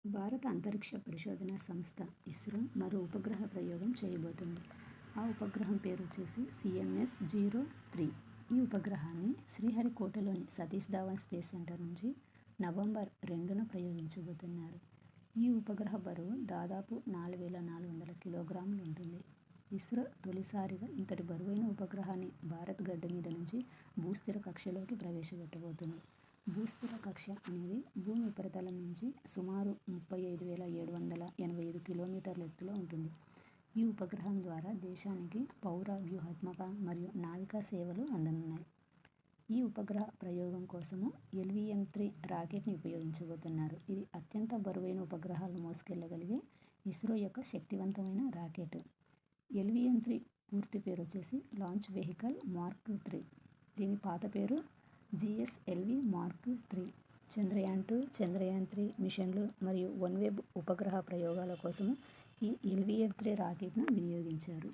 భారత అంతరిక్ష పరిశోధన సంస్థ ఇస్రో మరో ఉపగ్రహ ప్రయోగం చేయబోతుంది. ఆ ఉపగ్రహం పేరు వచ్చేసి CMS-03. ఈ ఉపగ్రహాన్ని శ్రీహరికోటలోని సతీష్ ధావన్ స్పేస్ సెంటర్ నుంచి నవంబర్ 2న ప్రయోగించబోతున్నారు. ఈ ఉపగ్రహ బరువు దాదాపు 4400 కిలోగ్రాములు ఉంటుంది. ఇస్రో తొలిసారిగా ఇంతటి బరువైన ఉపగ్రహాన్ని భారత్ గడ్డ మీద నుంచి భూస్థిర కక్షలోకి ప్రవేశపెట్టబోతుంది. భూస్థిర కక్ష అనేది భూమి ఉపరితలం నుంచి సుమారు 35,785 కిలోమీటర్ల ఎత్తులో ఉంటుంది. ఈ ఉపగ్రహం ద్వారా దేశానికి పౌర, వ్యూహాత్మక మరియు నావికా సేవలు అందనున్నాయి. ఈ ఉపగ్రహ ప్రయోగం కోసము LVM-3 రాకెట్ని ఉపయోగించబోతున్నారు. ఇది అత్యంత బరువైన ఉపగ్రహాలను మోసుకెళ్లగలిగే ఇస్రో యొక్క శక్తివంతమైన రాకెట్. LVM-3 పూర్తి పేరు వచ్చేసి లాంచ్ వెహికల్ మార్క్ 3. దీని పాత పేరు GSLV మార్క్ 3. చంద్రయాన్-2, చంద్రయాన్-3 మిషన్లు మరియు వన్వెబ్ ఉపగ్రహ ప్రయోగాల కోసము ఈ LVM-3 రాకెట్ను వినియోగించారు.